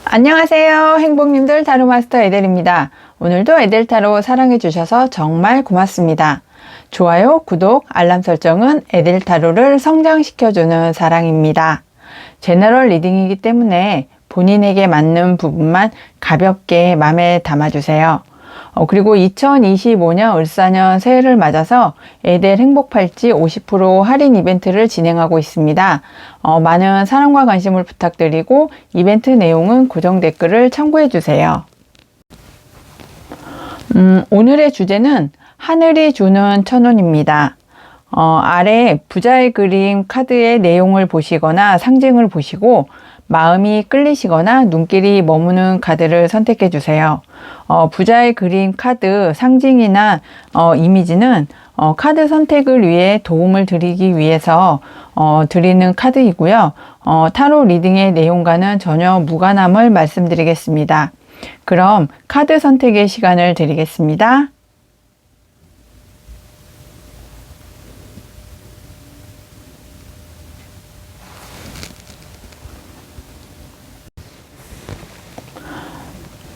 안녕하세요. 행복님들 타로마스터 에델입니다. 오늘도 에델타로 사랑해주셔서 정말 고맙습니다. 좋아요, 구독, 알람 설정은 에델타로를 성장시켜주는 사랑입니다. 제너럴 리딩이기 때문에 본인에게 맞는 부분만 가볍게 마음에 담아주세요. 그리고 2025년 을사년 새해를 맞아서 에델 행복팔찌 50% 할인 이벤트를 진행하고 있습니다. 많은 사랑과 관심을 부탁드리고 이벤트 내용은 고정 댓글을 참고해 주세요. 오늘의 주제는 하늘이 주는 천운입니다. 아래 부자의 그림 카드의 내용을 보시거나 상징을 보시고 마음이 끌리시거나 눈길이 머무는 카드를 선택해 주세요. 부자의 그림 카드 상징이나 이미지는 카드 선택을 위해 도움을 드리기 위해서 드리는 카드이고요. 타로 리딩의 내용과는 전혀 무관함을 말씀드리겠습니다. 그럼 카드 선택의 시간을 드리겠습니다.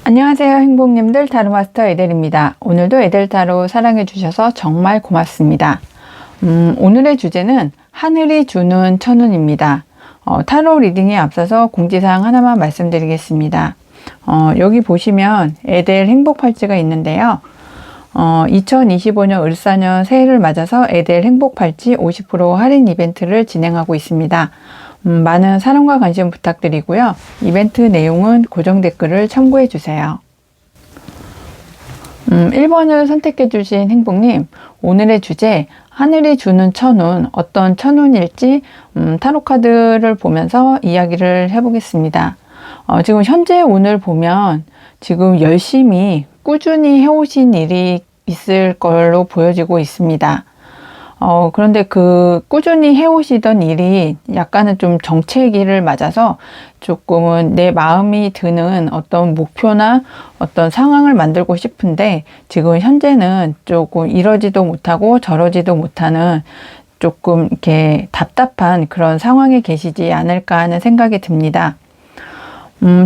안녕하세요. 행복님들 타로마스터 에델입니다. 오늘도 에델타로 사랑해주셔서 정말 고맙습니다. 오늘의 주제는 하늘이 주는 천운입니다. 타로 리딩에 앞서서 공지사항 하나만 말씀드리겠습니다. 여기 보시면 에델 행복팔찌가 있는데요. 2025년 을사년 새해를 맞아서 에델 행복팔찌 50% 할인 이벤트를 진행하고 있습니다. 많은 사랑과 관심 부탁드리고요. 이벤트 내용은 고정 댓글을 참고해 주세요. 1번을 선택해 주신 행복님, 오늘의 주제 하늘이 주는 천운, 어떤 천운일지 타로 카드를 보면서 이야기를 해보겠습니다. 지금 현재 운을 보면 지금 열심히 꾸준히 해오신 일이 있을 걸로 보여지고 있습니다. 그런데 그 꾸준히 해오시던 일이 약간은 좀 정체기를 맞아서 조금은 내 마음이 드는 어떤 목표나 어떤 상황을 만들고 싶은데 지금 현재는 조금 이러지도 못하고 저러지도 못하는 조금 이렇게 답답한 그런 상황에 계시지 않을까 하는 생각이 듭니다.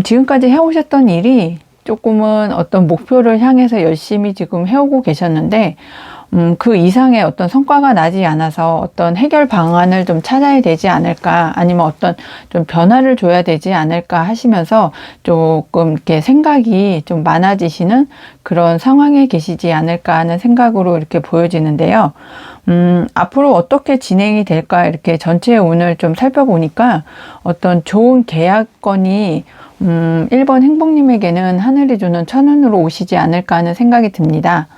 지금까지 해오셨던 일이 조금은 어떤 목표를 향해서 열심히 지금 해오고 계셨는데 그 이상의 어떤 성과가 나지 않아서 어떤 해결 방안을 좀 찾아야 되지 않을까, 아니면 어떤 좀 변화를 줘야 되지 않을까 하시면서 조금 이렇게 생각이 좀 많아지시는 그런 상황에 계시지 않을까 하는 생각으로 이렇게 보여지는데요. 앞으로 어떻게 진행이 될까 이렇게 전체 운을 좀 살펴보니까 어떤 좋은 계약건이 1번 행복님에게는 하늘이 주는 천운으로 오시지 않을까 하는 생각이 듭니다.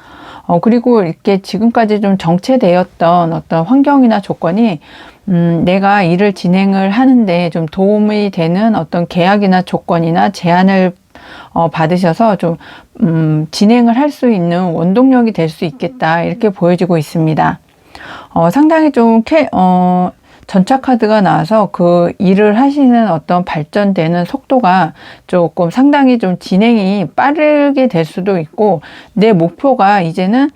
그리고 이렇게 지금까지 좀 정체되었던 어떤 환경이나 조건이 내가 일을 진행을 하는데 좀 도움이 되는 어떤 계약이나 조건이나 제안을 받으셔서 좀 진행을 할 수 있는 원동력이 될 수 있겠다 이렇게 보여지고 있습니다. 상당히 좀 전차 카드가 나와서 그 일을 하시는 어떤 발전되는 속도가 조금 상당히 좀 진행이 빠르게 될 수도 있고, 내 목표가 이제는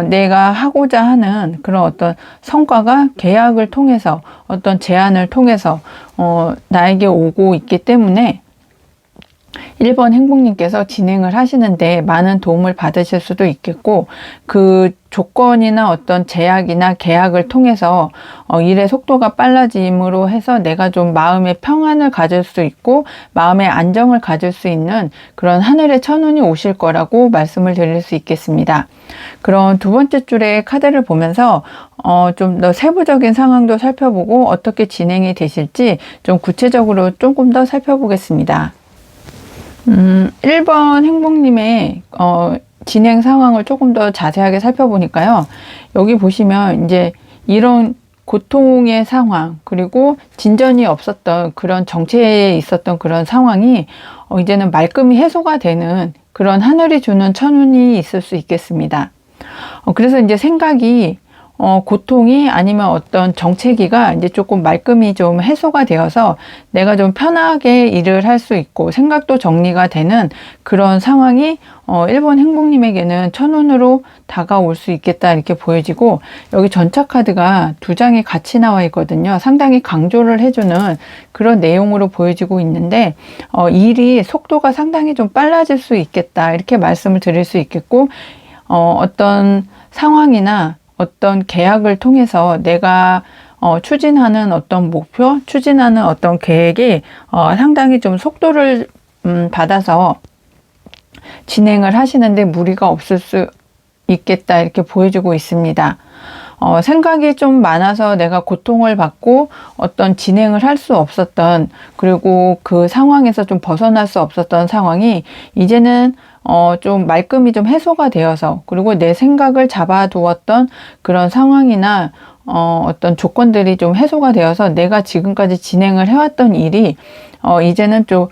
내가 하고자 하는 그런 어떤 성과가 계약을 통해서 어떤 제안을 통해서 나에게 오고 있기 때문에 1번 행복님께서 진행을 하시는데 많은 도움을 받으실 수도 있겠고, 그 조건이나 어떤 제약이나 계약을 통해서 일의 속도가 빨라짐으로 해서 내가 좀 마음의 평안을 가질 수 있고 마음의 안정을 가질 수 있는 그런 하늘의 천운이 오실 거라고 말씀을 드릴 수 있겠습니다. 그럼 두 번째 줄의 카드를 보면서 좀 더 세부적인 상황도 살펴보고 어떻게 진행이 되실지 좀 구체적으로 조금 더 살펴보겠습니다. 1번 행복님의 진행 상황을 조금 더 자세하게 살펴보니까요. 여기 보시면 이제 이런 고통의 상황, 그리고 진전이 없었던 그런 정체에 있었던 그런 상황이 이제는 말끔히 해소가 되는 그런 하늘이 주는 천운이 있을 수 있겠습니다. 그래서 이제 생각이 고통이 아니면 어떤 정체기가 이제 조금 말끔히 좀 해소가 되어서 내가 좀 편하게 일을 할 수 있고 생각도 정리가 되는 그런 상황이 1번 행복님에게는 천운으로 다가올 수 있겠다 이렇게 보여지고, 여기 전차 카드가 2장이 같이 나와 있거든요. 상당히 강조를 해주는 그런 내용으로 보여지고 있는데 일이 속도가 상당히 좀 빨라질 수 있겠다 이렇게 말씀을 드릴 수 있겠고, 어떤 상황이나 어떤 계약을 통해서 내가 추진하는 어떤 목표, 추진하는 어떤 계획이 상당히 좀 속도를 받아서 진행을 하시는데 무리가 없을 수 있겠다 이렇게 보여주고 있습니다. 생각이 좀 많아서 내가 고통을 받고 어떤 진행을 할 수 없었던, 그리고 그 상황에서 좀 벗어날 수 없었던 상황이 이제는 좀 말끔히 좀 해소가 되어서, 그리고 내 생각을 잡아두었던 그런 상황이나 어떤 조건들이 좀 해소가 되어서 내가 지금까지 진행을 해왔던 일이 이제는 좀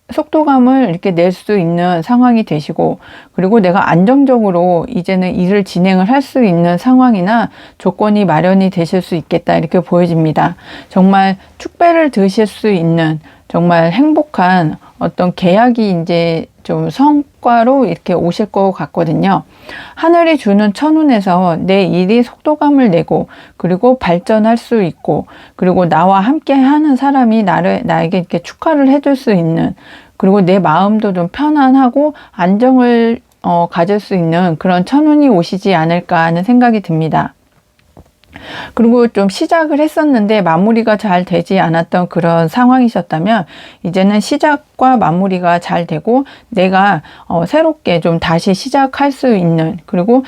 속도감을 이렇게 낼 수 있는 상황이 되시고, 그리고 내가 안정적으로 이제는 일을 진행을 할 수 있는 상황이나 조건이 마련이 되실 수 있겠다 이렇게 보여집니다. 정말 축배를 드실 수 있는 정말 행복한 어떤 계약이 이제 좀 성과로 이렇게 오실 것 같거든요. 하늘이 주는 천운에서 내 일이 속도감을 내고, 그리고 발전할 수 있고, 그리고 나와 함께 하는 사람이 나에게 이렇게 축하를 해줄 수 있는, 그리고 내 마음도 좀 편안하고 안정을 가질 수 있는 그런 천운이 오시지 않을까 하는 생각이 듭니다. 그리고 좀 시작을 했었는데 마무리가 잘 되지 않았던 그런 상황이셨다면 이제는 시작과 마무리가 잘 되고 내가 새롭게 좀 다시 시작할 수 있는, 그리고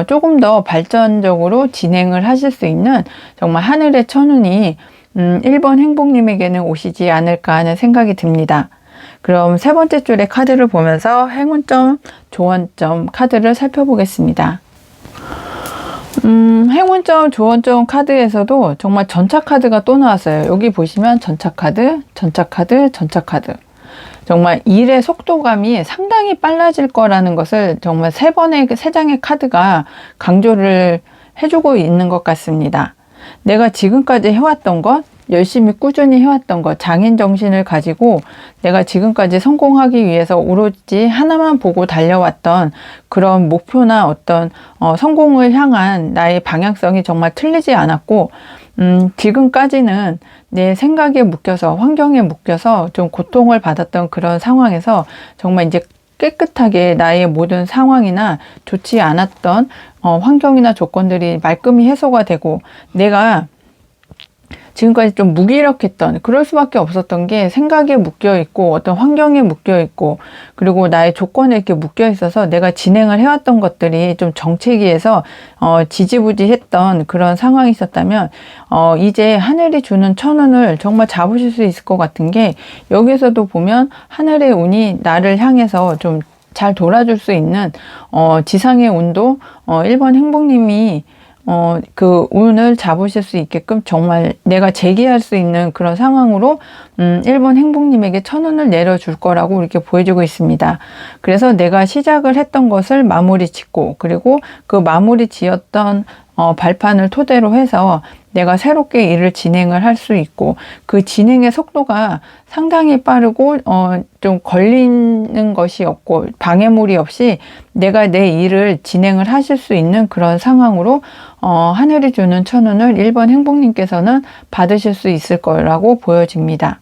조금 더 발전적으로 진행을 하실 수 있는 정말 하늘의 천운이 1번 행복님에게는 오시지 않을까 하는 생각이 듭니다. 그럼 세 번째 줄의 카드를 보면서 행운점, 조언점 카드를 살펴보겠습니다. 행운점, 조언점 카드에서도 정말 전차 카드가 또 나왔어요. 여기 보시면 전차 카드, 전차 카드, 전차 카드. 정말 일의 속도감이 상당히 빨라질 거라는 것을 정말 세 장의 카드가 강조를 해주고 있는 것 같습니다. 내가 지금까지 해왔던 것, 열심히 꾸준히 해왔던 것, 장인 정신을 가지고 내가 지금까지 성공하기 위해서 오로지 하나만 보고 달려왔던 그런 목표나 어떤 성공을 향한 나의 방향성이 정말 틀리지 않았고, 지금까지는 내 생각에 묶여서, 환경에 묶여서 좀 고통을 받았던 그런 상황에서 정말 이제 깨끗하게 나의 모든 상황이나 좋지 않았던 환경이나 조건들이 말끔히 해소가 되고, 내가 지금까지 좀 무기력했던, 그럴 수밖에 없었던 게 생각에 묶여 있고 어떤 환경에 묶여 있고, 그리고 나의 조건에 이렇게 묶여 있어서 내가 진행을 해왔던 것들이 좀 정체기에서 지지부지했던 그런 상황이 있었다면 이제 하늘이 주는 천운을 정말 잡으실 수 있을 것 같은 게, 여기서도 보면 하늘의 운이 나를 향해서 좀 잘 돌아줄 수 있는 지상의 운도 1번 행복님이 그 운을 잡으실 수 있게끔 정말 내가 제기할 수 있는 그런 상황으로 1번 행복님에게 천운을 내려줄 거라고 이렇게 보여주고 있습니다. 그래서 내가 시작을 했던 것을 마무리 짓고, 그리고 그 마무리 지었던 발판을 토대로 해서 내가 새롭게 일을 진행을 할 수 있고, 그 진행의 속도가 상당히 빠르고 좀 걸리는 것이 없고 방해물이 없이 내가 내 일을 진행을 하실 수 있는 그런 상황으로 하늘이 주는 천운을 1번 행복님께서는 받으실 수 있을 거라고 보여집니다.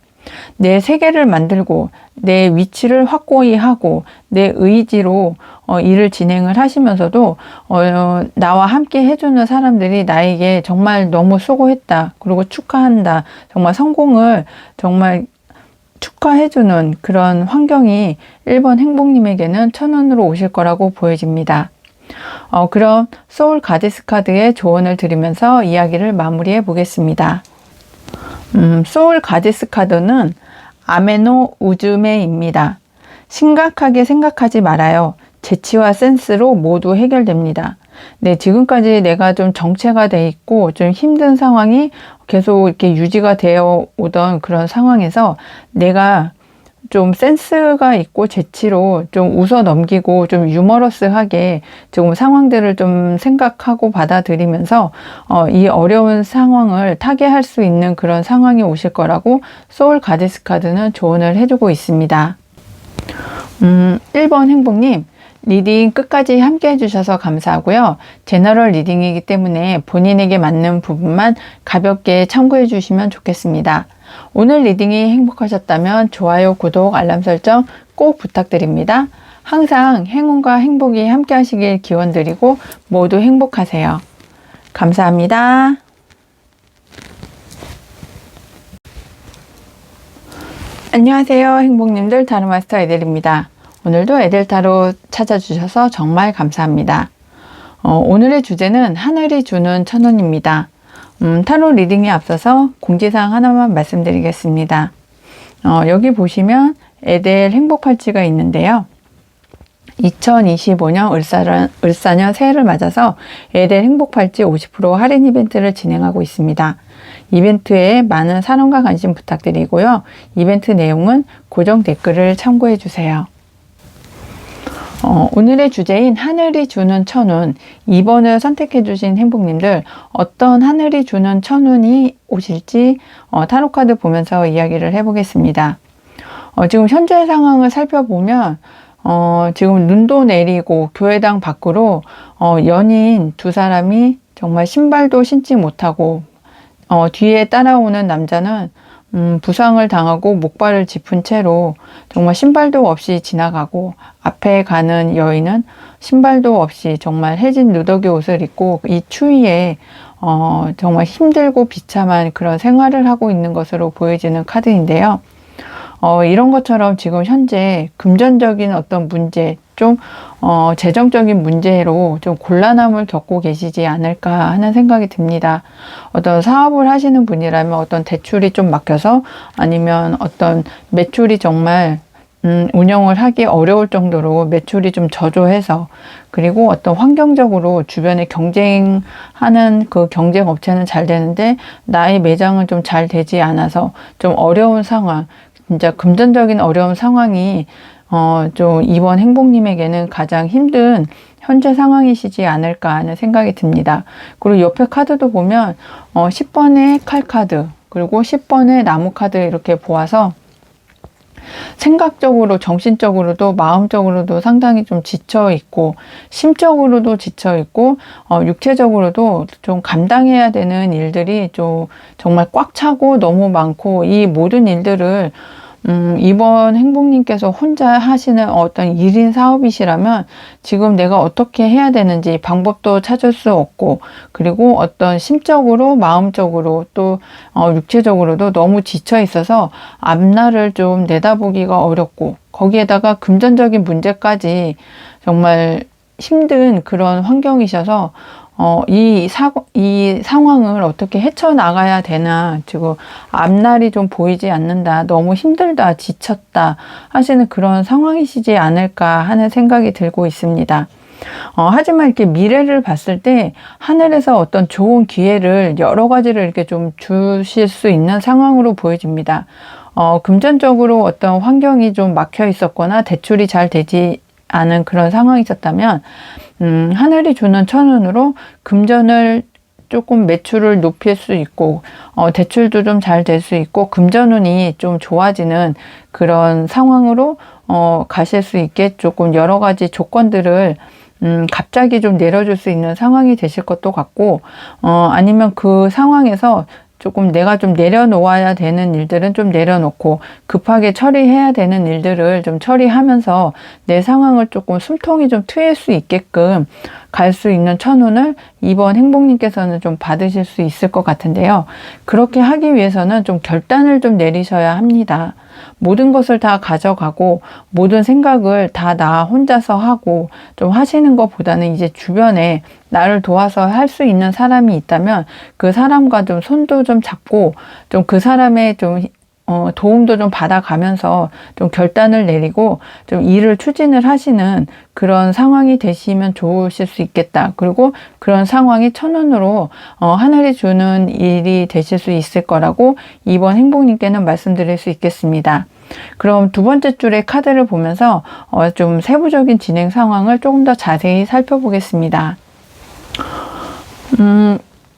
내 세계를 만들고 내 위치를 확고히 하고 내 의지로 일을 진행을 하시면서도 나와 함께 해주는 사람들이 나에게 정말 너무 수고했다, 그리고 축하한다, 정말 성공을 정말 축하해주는 그런 환경이 1번 행복님에게는 천운으로 오실 거라고 보여집니다. 그럼 소울 가디스 카드의 조언을 드리면서 이야기를 마무리해 보겠습니다. 소울 가디스 카드는 아메노 우즈메입니다. 심각하게 생각하지 말아요. 재치와 센스로 모두 해결됩니다. 네, 지금까지 내가 좀 정체가 돼 있고 좀 힘든 상황이 계속 이렇게 유지가 되어 오던 그런 상황에서 내가 좀 센스가 있고 재치로 좀 웃어 넘기고 좀 유머러스하게 조금 상황들을 좀 생각하고 받아들이면서 이 어려운 상황을 타개할 수 있는 그런 상황이 오실 거라고 소울 가디스 카드는 조언을 해주고 있습니다. 1번 행복님, 리딩 끝까지 함께 해주셔서 감사하고요. 제너럴 리딩이기 때문에 본인에게 맞는 부분만 가볍게 참고해 주시면 좋겠습니다. 오늘 리딩이 행복하셨다면 좋아요, 구독, 알람 설정 꼭 부탁드립니다. 항상 행운과 행복이 함께 하시길 기원드리고 모두 행복하세요. 감사합니다. 안녕하세요. 행복님들, 타로마스터 에델입니다. 오늘도 에델타로 찾아주셔서 정말 감사합니다. 오늘의 주제는 하늘이 주는 천운입니다. 타로 리딩에 앞서서 공지사항 하나만 말씀드리겠습니다. 여기 보시면 에델 행복팔찌가 있는데요. 2025년 을사년 새해를 맞아서 에델 행복팔찌 50% 할인 이벤트를 진행하고 있습니다. 이벤트에 많은 사랑과 관심 부탁드리고요. 이벤트 내용은 고정 댓글을 참고해 주세요. 오늘의 주제인 하늘이 주는 천운, 2번을 선택해 주신 행복님들, 어떤 하늘이 주는 천운이 오실지 타로카드 보면서 이야기를 해보겠습니다. 지금 현재 상황을 살펴보면 지금 눈도 내리고 교회당 밖으로 연인 두 사람이 정말 신발도 신지 못하고 뒤에 따라오는 남자는 부상을 당하고 목발을 짚은 채로 정말 신발도 없이 지나가고, 앞에 가는 여인은 신발도 없이 정말 해진 누더기 옷을 입고 이 추위에 정말 힘들고 비참한 그런 생활을 하고 있는 것으로 보여지는 카드인데요. 이런 것처럼 지금 현재 금전적인 어떤 문제, 좀 재정적인 문제로 좀 곤란함을 겪고 계시지 않을까 하는 생각이 듭니다. 어떤 사업을 하시는 분이라면 어떤 대출이 좀 막혀서, 아니면 어떤 매출이 정말 운영을 하기 어려울 정도로 매출이 좀 저조해서, 그리고 어떤 환경적으로 주변에 경쟁하는 그 경쟁 업체는 잘 되는데 나의 매장은 좀 잘 되지 않아서 좀 어려운 상황, 진짜 금전적인 어려운 상황이 좀 이번 행복님에게는 가장 힘든 현재 상황이시지 않을까 하는 생각이 듭니다. 그리고 옆에 카드도 보면 10번의 칼 카드, 그리고 10번의 나무 카드 이렇게 보아서 생각적으로, 정신적으로도 마음적으로도 상당히 좀 지쳐 있고, 심적으로도 지쳐 있고, 육체적으로도 좀 감당해야 되는 일들이 좀 정말 꽉 차고 너무 많고, 이 모든 일들을 이번 행복님께서 혼자 하시는 어떤 1인 사업이시라면 지금 내가 어떻게 해야 되는지 방법도 찾을 수 없고, 그리고 어떤 심적으로, 마음적으로 또 육체적으로도 너무 지쳐 있어서 앞날을 좀 내다보기가 어렵고, 거기에다가 금전적인 문제까지 정말 힘든 그런 환경이셔서 이 상황을 어떻게 헤쳐나가야 되나, 지금 앞날이 좀 보이지 않는다, 너무 힘들다, 지쳤다 하시는 그런 상황이시지 않을까 하는 생각이 들고 있습니다. 하지만 이렇게 미래를 봤을 때 하늘에서 어떤 좋은 기회를 여러 가지를 이렇게 좀 주실 수 있는 상황으로 보여집니다. 금전적으로 어떤 환경이 좀 막혀 있었거나 대출이 잘 되지 않은 그런 상황이 있었다면 하늘이 주는 천운으로 금전을 조금 매출을 높일 수 있고, 대출도 좀 잘 될 수 있고, 금전운이 좀 좋아지는 그런 상황으로 가실 수 있게 조금 여러 가지 조건들을 갑자기 좀 내려줄 수 있는 상황이 되실 것도 같고, 아니면 그 상황에서 조금 내가 좀 내려놓아야 되는 일들은 좀 내려놓고 급하게 처리해야 되는 일들을 좀 처리하면서 내 상황을 조금 숨통이 좀 트일 수 있게끔 갈 수 있는 천운을 이번 행복님께서는 좀 받으실 수 있을 것 같은데요. 그렇게 하기 위해서는 좀 결단을 좀 내리셔야 합니다. 모든 것을 다 가져가고 모든 생각을 다 나 혼자서 하고 좀 하시는 것보다는 이제 주변에 나를 도와서 할 수 있는 사람이 있다면 그 사람과 좀 손도 좀 잡고 좀 그 사람의 좀 도움도 좀 받아가면서 좀 결단을 내리고 좀 일을 추진을 하시는 그런 상황이 되시면 좋으실 수 있겠다. 그리고 그런 상황이 천운으로 하늘이 주는 일이 되실 수 있을 거라고 이번 행복님께는 말씀드릴 수 있겠습니다. 그럼 두 번째 줄의 카드를 보면서 좀 세부적인 진행 상황을 조금 더 자세히 살펴보겠습니다.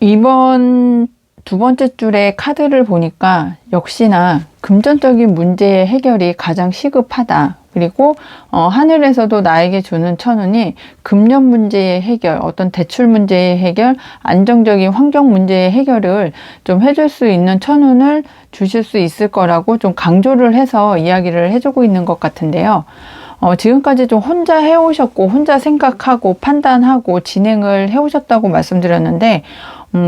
이번 두 번째 줄의 카드를 보니까 역시나 금전적인 문제의 해결이 가장 시급하다. 그리고 하늘에서도 나에게 주는 천운이 금전 문제의 해결, 어떤 대출 문제의 해결, 안정적인 환경 문제의 해결을 좀 해줄 수 있는 천운을 주실 수 있을 거라고 좀 강조를 해서 이야기를 해주고 있는 것 같은데요. 지금까지 좀 혼자 해오셨고 혼자 생각하고 판단하고 진행을 해오셨다고 말씀드렸는데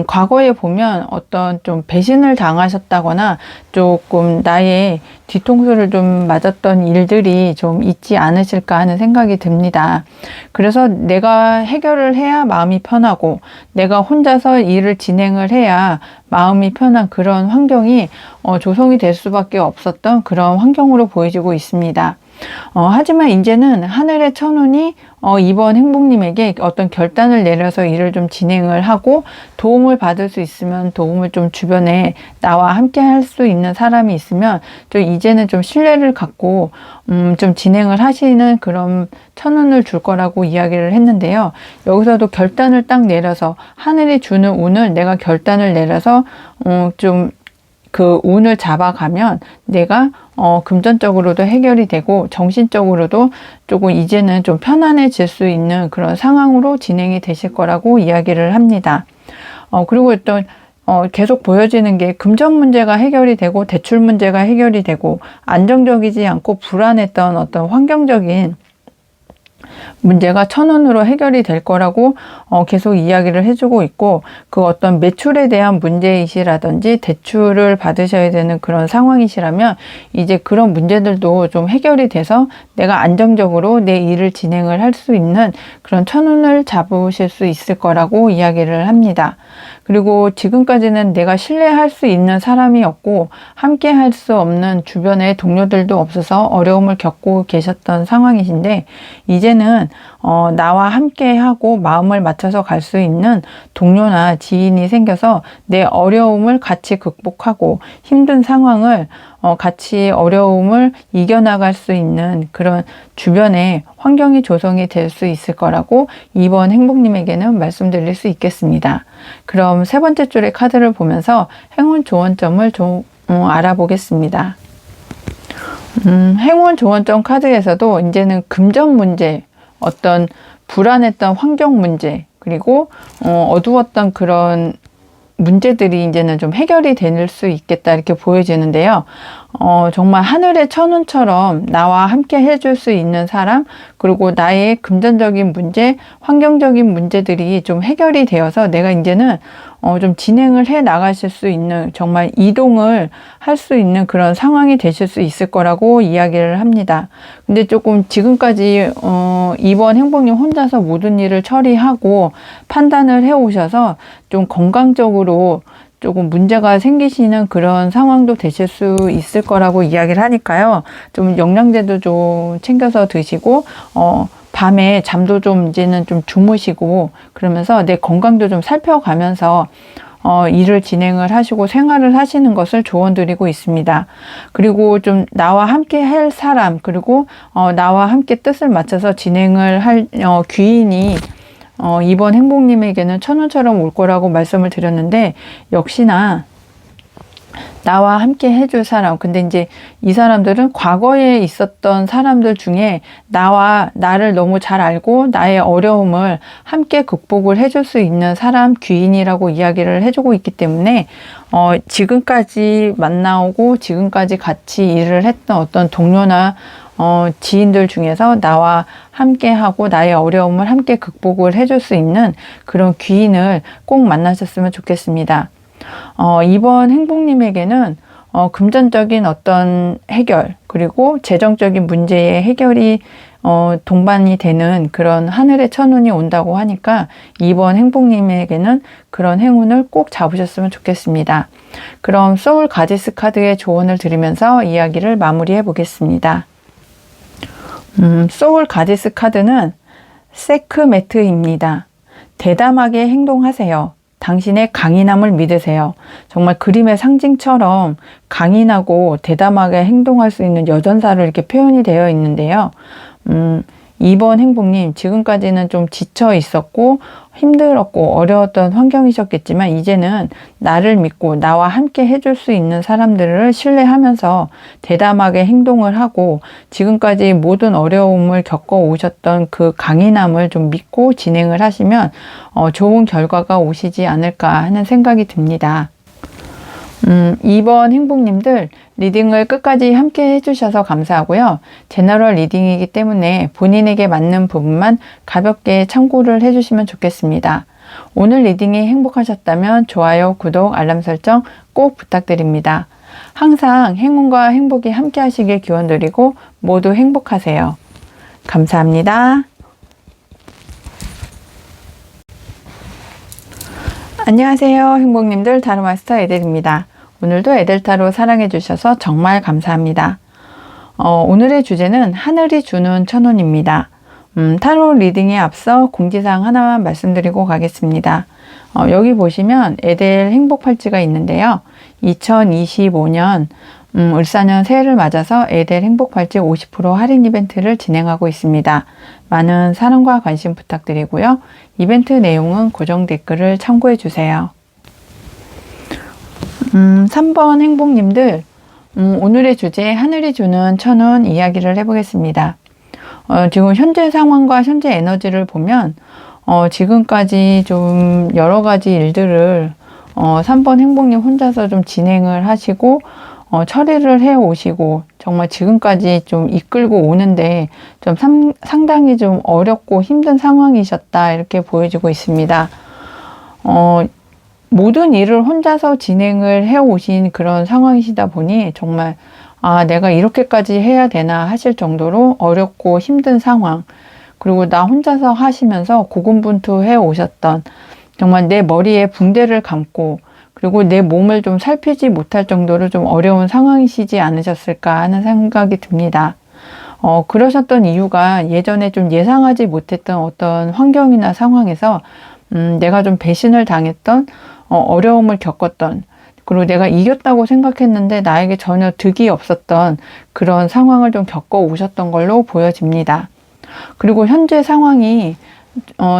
과거에 보면 어떤 좀 배신을 당하셨다거나 조금 나의 뒤통수를 좀 맞았던 일들이 좀 있지 않으실까 하는 생각이 듭니다. 그래서 내가 해결을 해야 마음이 편하고 내가 혼자서 일을 진행을 해야 마음이 편한 그런 환경이 조성이 될 수밖에 없었던 그런 환경으로 보여지고 있습니다. 하지만 이제는 하늘의 천운이 이번 행복님에게 어떤 결단을 내려서 일을 좀 진행을 하고 도움을 받을 수 있으면 도움을 좀 주변에 나와 함께 할 수 있는 사람이 있으면 좀 이제는 좀 신뢰를 갖고 좀 진행을 하시는 그런 천운을 줄 거라고 이야기를 했는데요. 여기서도 결단을 딱 내려서 하늘이 주는 운을 내가 결단을 내려서 좀 그 운을 잡아가면 내가 금전적으로도 해결이 되고 정신적으로도 조금 이제는 좀 편안해질 수 있는 그런 상황으로 진행이 되실 거라고 이야기를 합니다. 그리고 또 계속 보여지는 게 금전 문제가 해결이 되고 대출 문제가 해결이 되고 안정적이지 않고 불안했던 어떤 환경적인 문제가 천운으로 해결이 될 거라고 계속 이야기를 해주고 있고 그 어떤 매출에 대한 문제이시라든지 대출을 받으셔야 되는 그런 상황이시라면 이제 그런 문제들도 좀 해결이 돼서 내가 안정적으로 내 일을 진행을 할 수 있는 그런 천운을 잡으실 수 있을 거라고 이야기를 합니다. 그리고 지금까지는 내가 신뢰할 수 있는 사람이 없고 함께 할 수 없는 주변의 동료들도 없어서 어려움을 겪고 계셨던 상황이신데 이제는 나와 함께 하고 마음을 맞춰서 갈 수 있는 동료나 지인이 생겨서 내 어려움을 같이 극복하고 힘든 상황을 같이 어려움을 이겨나갈 수 있는 그런 주변의 환경이 조성이 될 수 있을 거라고 이번 행복님에게는 말씀드릴 수 있겠습니다. 그럼 세 번째 줄의 카드를 보면서 행운 조언점을 좀 알아보겠습니다. 행운 조언점 카드에서도 이제는 금전 문제, 어떤 불안했던 환경 문제, 그리고 어두웠던 그런 문제들이 이제는 좀 해결이 될 수 있겠다 이렇게 보여지는데요. 정말 하늘의 천운처럼 나와 함께 해줄 수 있는 사람 그리고 나의 금전적인 문제, 환경적인 문제들이 좀 해결이 되어서 내가 이제는 좀 진행을 해 나가실 수 있는 정말 이동을 할 수 있는 그런 상황이 되실 수 있을 거라고 이야기를 합니다. 근데 조금 지금까지 이번 행복님 혼자서 모든 일을 처리하고 판단을 해 오셔서 좀 건강적으로 조금 문제가 생기시는 그런 상황도 되실 수 있을 거라고 이야기를 하니까요. 좀 영양제도 좀 챙겨서 드시고 밤에 잠도 좀 이제는 좀 주무시고 그러면서 내 건강도 좀 살펴가면서 일을 진행을 하시고 생활을 하시는 것을 조언드리고 있습니다. 그리고 좀 나와 함께 할 사람 그리고 나와 함께 뜻을 맞춰서 진행을 할 귀인이 이번 행복님에게는 천운처럼 올 거라고 말씀을 드렸는데 역시나 나와 함께 해줄 사람 근데 이제 이 사람들은 과거에 있었던 사람들 중에 나를 너무 잘 알고 나의 어려움을 함께 극복을 해줄 수 있는 사람 귀인이라고 이야기를 해주고 있기 때문에 지금까지 만나오고 지금까지 같이 일을 했던 어떤 동료나 지인들 중에서 나와 함께 하고 나의 어려움을 함께 극복을 해줄 수 있는 그런 귀인을 꼭 만나셨으면 좋겠습니다. 이번 행복님에게는 금전적인 어떤 해결 그리고 재정적인 문제의 해결이 동반이 되는 그런 하늘의 천운이 온다고 하니까 2번 행복님에게는 그런 행운을 꼭 잡으셨으면 좋겠습니다. 그럼 소울 가디스 카드의 조언을 드리면서 이야기를 마무리해 보겠습니다. 소울 가디스 카드는 세크메트입니다. 대담하게 행동하세요. 당신의 강인함을 믿으세요. 정말 그림의 상징처럼 강인하고 대담하게 행동할 수 있는 여전사를 이렇게 표현이 되어 있는데요. 2번 행복님, 지금까지는 좀 지쳐 있었고 힘들었고 어려웠던 환경이셨겠지만 이제는 나를 믿고 나와 함께 해줄 수 있는 사람들을 신뢰하면서 대담하게 행동을 하고 지금까지 모든 어려움을 겪어 오셨던 그 강인함을 좀 믿고 진행을 하시면 좋은 결과가 오시지 않을까 하는 생각이 듭니다. 2번 행복님들 리딩을 끝까지 함께 해주셔서 감사하고요. 제너럴 리딩이기 때문에 본인에게 맞는 부분만 가볍게 참고를 해주시면 좋겠습니다. 오늘 리딩이 행복하셨다면 좋아요, 구독, 알람 설정 꼭 부탁드립니다. 항상 행운과 행복이 함께 하시길 기원드리고 모두 행복하세요. 감사합니다. 안녕하세요. 행복님들, 타로마스터 에델입니다. 오늘도 에델타로 사랑해 주셔서 정말 감사합니다. 오늘의 주제는 하늘이 주는 천운입니다. 타로 리딩에 앞서 공지사항 하나만 말씀드리고 가겠습니다. 여기 보시면 에델 행복팔찌가 있는데요. 2025년 을사년 새해를 맞아서 에델 행복팔찌 50% 할인 이벤트를 진행하고 있습니다. 많은 사랑과 관심 부탁드리고요. 이벤트 내용은 고정 댓글을 참고해 주세요. 3번 행복님들, 오늘의 주제 하늘이 주는 천운 이야기를 해보겠습니다. 지금 현재 상황과 현재 에너지를 보면 지금까지 좀 여러 가지 일들을 3번 행복님 혼자서 좀 진행을 하시고 처리를 해 오시고 정말 지금까지 좀 이끌고 오는데 좀 상당히 좀 어렵고 힘든 상황이셨다 이렇게 보여지고 있습니다. 모든 일을 혼자서 진행을 해 오신 그런 상황이시다 보니 정말 내가 이렇게까지 해야 되나 하실 정도로 어렵고 힘든 상황, 그리고 나 혼자서 하시면서 고군분투해 오셨던, 정말 내 머리에 붕대를 감고 그리고 내 몸을 좀 살피지 못할 정도로 좀 어려운 상황이시지 않으셨을까 하는 생각이 듭니다. 그러셨던 이유가 예전에 좀 예상하지 못했던 어떤 환경이나 상황에서 내가 좀 배신을 당했던, 어려움을 겪었던, 그리고 내가 이겼다고 생각했는데 나에게 전혀 득이 없었던 그런 상황을 좀 겪어 오셨던 걸로 보여집니다. 그리고 현재 상황이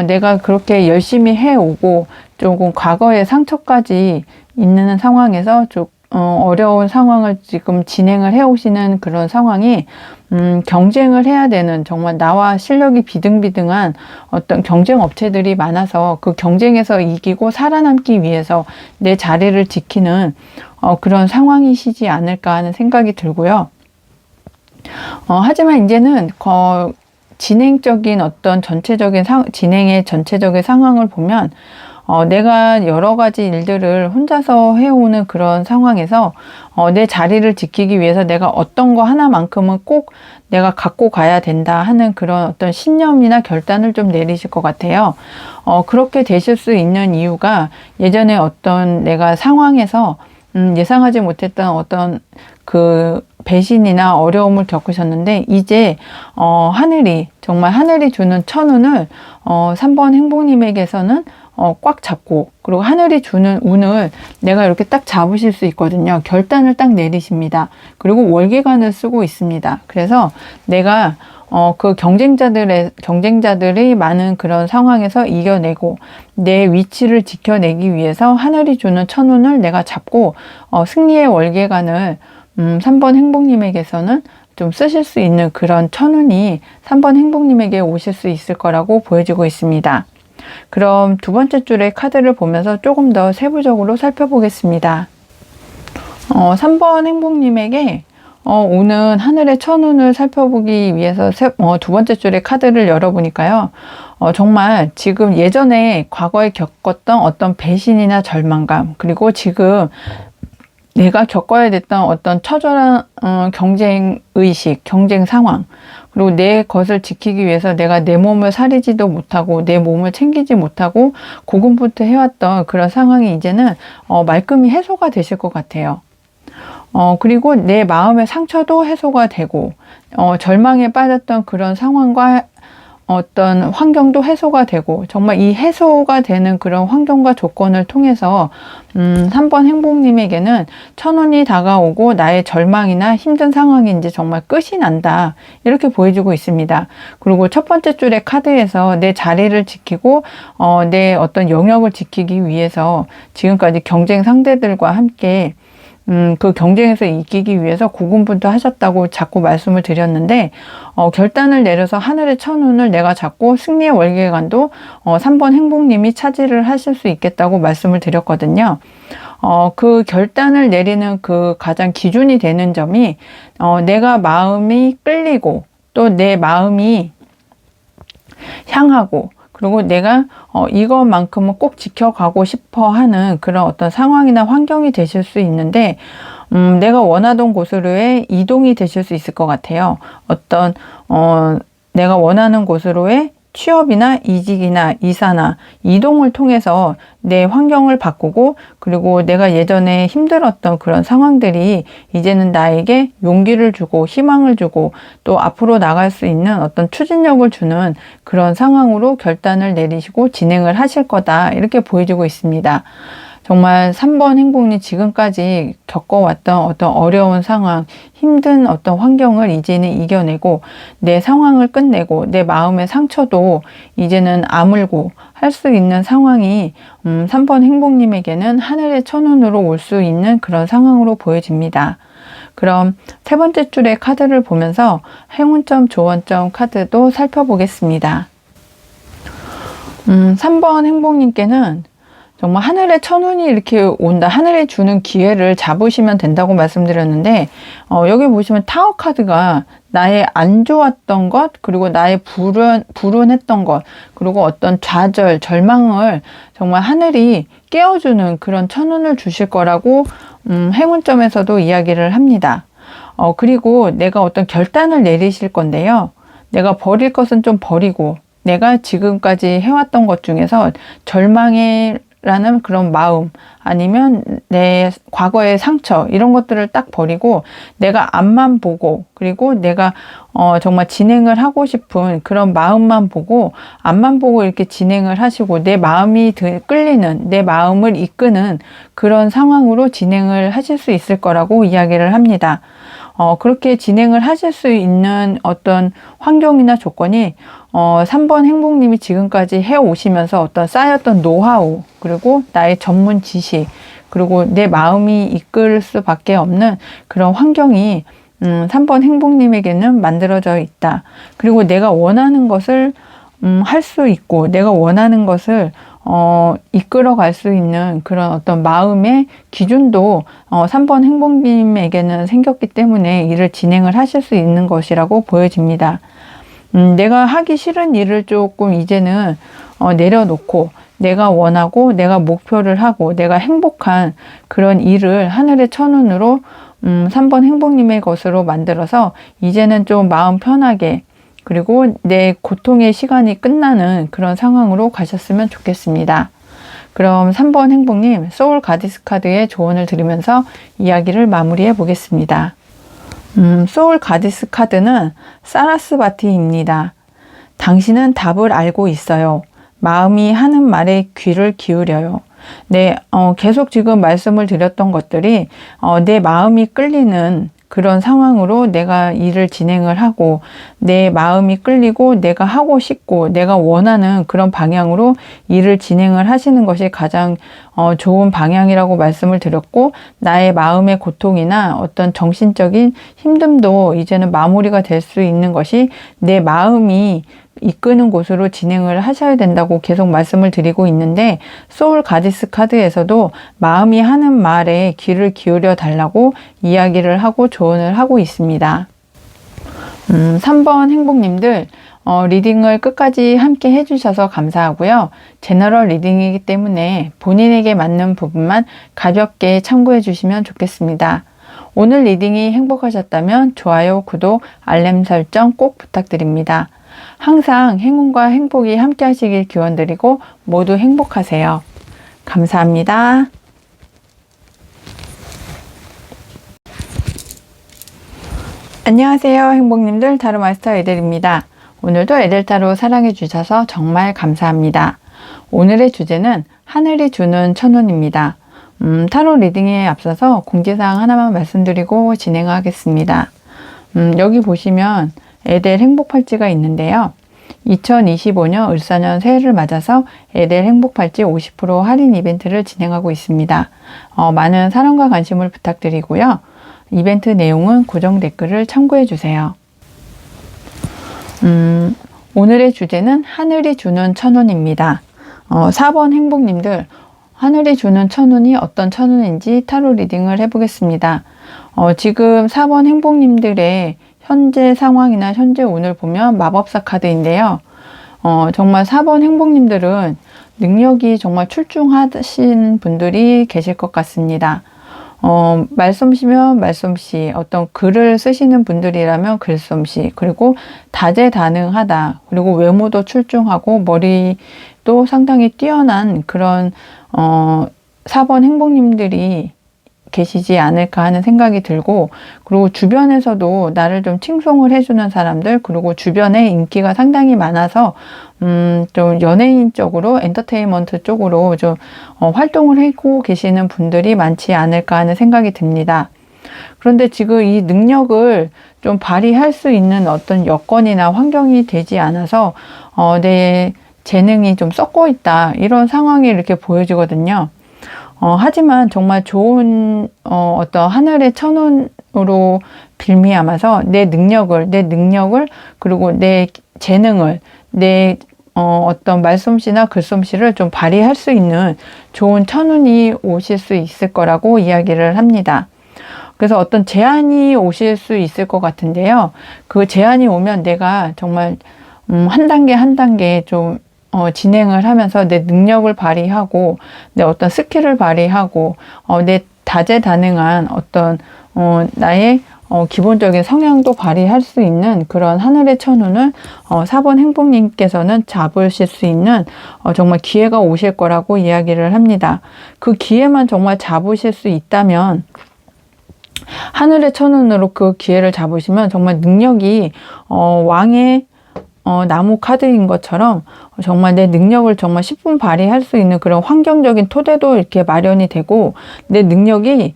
내가 그렇게 열심히 해오고 조금 과거의 상처까지 있는 상황에서 좀 어려운 상황을 지금 진행을 해오시는 그런 상황이 경쟁을 해야 되는, 정말 나와 실력이 비등비등한 어떤 경쟁 업체들이 많아서 그 경쟁에서 이기고 살아남기 위해서 내 자리를 지키는 그런 상황이시지 않을까 하는 생각이 들고요. 하지만 이제는 진행적인 어떤 전체적인 진행의 전체적인 상황을 보면 내가 여러 가지 일들을 혼자서 해오는 그런 상황에서 내 자리를 지키기 위해서 내가 어떤 거 하나만큼은 꼭 내가 갖고 가야 된다 하는 그런 어떤 신념이나 결단을 좀 내리실 것 같아요. 그렇게 되실 수 있는 이유가 예전에 어떤 내가 상황에서 예상하지 못했던 어떤 그 배신이나 어려움을 겪으셨는데 이제 하늘이, 정말 하늘이 주는 천운을 3번 행복님에게서는 꽉 잡고, 그리고 하늘이 주는 운을 내가 이렇게 딱 잡으실 수 있거든요. 결단을 딱 내리십니다. 그리고 월계관을 쓰고 있습니다. 그래서 내가 그 경쟁자들이 많은 그런 상황에서 이겨내고 내 위치를 지켜내기 위해서 하늘이 주는 천운을 내가 잡고 승리의 월계관을 3번 행복님에게서는 좀 쓰실 수 있는 그런 천운이 3번 행복님에게 오실 수 있을 거라고 보여지고 있습니다. 그럼 두 번째 줄의 카드를 보면서 조금 더 세부적으로 살펴보겠습니다. 3번 행복님에게 오는 하늘의 천운을 살펴보기 위해서 두 번째 줄의 카드를 열어보니까요. 정말 지금 예전에 과거에 겪었던 어떤 배신이나 절망감, 그리고 지금 내가 겪어야 됐던 어떤 처절한 경쟁 의식, 경쟁 상황, 그리고 내 것을 지키기 위해서 내가 내 몸을 사리지도 못하고 내 몸을 챙기지 못하고 고군분투해왔던 그런 상황이 이제는 말끔히 해소가 되실 것 같아요. 그리고 내 마음의 상처도 해소가 되고 절망에 빠졌던 그런 상황과 어떤 환경도 해소가 되고, 정말 이 해소가 되는 그런 환경과 조건을 통해서 3번 행복님에게는 천운이 다가오고 나의 절망이나 힘든 상황이 이제 정말 끝이 난다, 이렇게 보여주고 있습니다. 그리고 첫 번째 줄의 카드에서 내 자리를 지키고 내 어떤 영역을 지키기 위해서 지금까지 경쟁 상대들과 함께 그 경쟁에서 이기기 위해서 고군분투하셨다고 자꾸 말씀을 드렸는데, 결단을 내려서 하늘의 천운을 내가 잡고 승리의 월계관도 3번 행복님이 차지를 하실 수 있겠다고 말씀을 드렸거든요. 그 결단을 내리는 그 가장 기준이 되는 점이 내가 마음이 끌리고 또 내 마음이 향하고, 그리고 내가 이것만큼은 꼭 지켜가고 싶어 하는 그런 어떤 상황이나 환경이 되실 수 있는데, 내가 원하던 곳으로의 이동이 되실 수 있을 것 같아요. 어떤 내가 원하는 곳으로의 취업이나 이직이나 이사나 이동을 통해서 내 환경을 바꾸고, 그리고 내가 예전에 힘들었던 그런 상황들이 이제는 나에게 용기를 주고 희망을 주고 또 앞으로 나갈 수 있는 어떤 추진력을 주는 그런 상황으로 결단을 내리시고 진행을 하실 거다, 이렇게 보여주고 있습니다. 정말 3번 행복님 지금까지 겪어왔던 어떤 어려운 상황, 힘든 어떤 환경을 이제는 이겨내고 내 상황을 끝내고 내 마음의 상처도 이제는 아물고 할 수 있는 상황이 3번 행복님에게는 하늘의 천운으로 올 수 있는 그런 상황으로 보여집니다. 그럼 세 번째 줄의 카드를 보면서 행운점, 조언점 카드도 살펴보겠습니다. 3번 행복님께는 정말 하늘의 천운이 이렇게 온다, 하늘이 주는 기회를 잡으시면 된다고 말씀드렸는데, 여기 보시면 타워 카드가 나의 안 좋았던 것, 그리고 나의 불운했던 것, 그리고 어떤 좌절, 절망을 정말 하늘이 깨워주는 그런 천운을 주실 거라고 행운점에서도 이야기를 합니다. 그리고 내가 어떤 결단을 내리실 건데요. 내가 버릴 것은 좀 버리고, 내가 지금까지 해왔던 것 중에서 라는 그런 마음, 아니면 내 과거의 상처, 이런 것들을 딱 버리고 내가 앞만 보고, 그리고 내가 정말 진행을 하고 싶은 그런 마음만 보고 앞만 보고 이렇게 진행을 하시고, 내 마음이 끌리는, 내 마음을 이끄는 그런 상황으로 진행을 하실 수 있을 거라고 이야기를 합니다. 그렇게 진행을 하실 수 있는 어떤 환경이나 조건이 3번 행복님이 지금까지 해오시면서 어떤 쌓였던 노하우, 그리고 나의 전문 지식, 그리고 내 마음이 이끌 수밖에 없는 그런 환경이 3번 행복님에게는 만들어져 있다. 그리고 내가 원하는 것을 할 수 있고, 내가 원하는 것을 이끌어 갈 수 있는 그런 어떤 마음의 기준도 3번 행복님에게는 생겼기 때문에 일을 진행을 하실 수 있는 것이라고 보여집니다. 내가 하기 싫은 일을 조금 이제는 내려놓고 내가 원하고 내가 목표를 하고 내가 행복한 그런 일을 하늘의 천운으로 3번 행복님의 것으로 만들어서 이제는 좀 마음 편하게, 그리고 내 고통의 시간이 끝나는 그런 상황으로 가셨으면 좋겠습니다. 그럼 3번 행복님 소울 가디스 카드의 조언을 드리면서 이야기를 마무리해 보겠습니다. 소울 가디스 카드는 사라스바티입니다. 당신은 답을 알고 있어요. 마음이 하는 말에 귀를 기울여요. 네, 계속 지금 말씀을 드렸던 것들이 내 마음이 끌리는 그런 상황으로 내가 일을 진행을 하고, 내 마음이 끌리고 내가 하고 싶고 내가 원하는 그런 방향으로 일을 진행을 하시는 것이 가장 좋은 방향이라고 말씀을 드렸고, 나의 마음의 고통이나 어떤 정신적인 힘듦도 이제는 마무리가 될 수 있는 것이 내 마음이 이끄는 곳으로 진행을 하셔야 된다고 계속 말씀을 드리고 있는데, 소울 가디스 카드에서도 마음이 하는 말에 귀를 기울여 달라고 이야기를 하고 조언을 하고 있습니다. 3번 행복님들, 리딩을 끝까지 함께 해주셔서 감사하고요. 제너럴 리딩이기 때문에 본인에게 맞는 부분만 가볍게 참고해 주시면 좋겠습니다. 오늘 리딩이 행복하셨다면 좋아요, 구독, 알림 설정 꼭 부탁드립니다. 항상 행운과 행복이 함께 하시길 기원드리고 모두 행복하세요. 감사합니다. 안녕하세요, 행복님들. 타로 마스터 에델입니다. 오늘도 에델타로 사랑해 주셔서 정말 감사합니다. 오늘의 주제는 하늘이 주는 천운입니다. 타로 리딩에 앞서서 공지사항 하나만 말씀드리고 진행하겠습니다. 여기 보시면 에델 행복팔찌가 있는데요. 2025년 을사년 새해를 맞아서 에델 행복팔찌 50% 할인 이벤트를 진행하고 있습니다. 많은 사랑과 관심을 부탁드리고요. 이벤트 내용은 고정 댓글을 참고해 주세요. 오늘의 주제는 하늘이 주는 천운입니다. 4번 행복님들, 하늘이 주는 천운이 어떤 천운인지 타로 리딩을 해보겠습니다. 지금 4번 행복님들의 현재 상황이나 현재 운을 보면 마법사 카드인데요. 정말 4번 행복님들은 능력이 정말 출중하신 분들이 계실 것 같습니다. 말솜씨면 말솜씨, 어떤 글을 쓰시는 분들이라면 글솜씨, 그리고 다재다능하다, 그리고 외모도 출중하고 머리도 상당히 뛰어난 그런 4번 행복님들이 계시지 않을까 하는 생각이 들고, 그리고 주변에서도 나를 좀 칭송을 해주는 사람들, 그리고 주변에 인기가 상당히 많아서 좀 연예인 쪽으로, 엔터테인먼트 쪽으로 좀 활동을 하고 계시는 분들이 많지 않을까 하는 생각이 듭니다. 그런데 지금 이 능력을 좀 발휘할 수 있는 어떤 여건이나 환경이 되지 않아서 내 재능이 좀 썩고 있다, 이런 상황이 이렇게 보여지거든요. 하지만 정말 좋은 어떤 하늘의 천운으로 빌미암아서 내 능력을 그리고 내 재능을, 내 어떤 말솜씨나 글솜씨를 좀 발휘할 수 있는 좋은 천운이 오실 수 있을 거라고 이야기를 합니다. 그래서 어떤 제안이 오실 수 있을 것 같은데요. 그 제안이 오면 내가 정말 한 단계 한 단계 좀 진행을 하면서 내 능력을 발휘하고, 내 어떤 스킬을 발휘하고, 내 다재다능한 어떤 나의 기본적인 성향도 발휘할 수 있는 그런 하늘의 천운을 4번 행복님께서는 잡으실 수 있는 정말 기회가 오실 거라고 이야기를 합니다. 그 기회만 정말 잡으실 수 있다면, 하늘의 천운으로 그 기회를 잡으시면 정말 능력이 왕의 나무 카드인 것처럼 정말 내 능력을 정말 10분 발휘할 수 있는 그런 환경적인 토대도 이렇게 마련이 되고, 내 능력이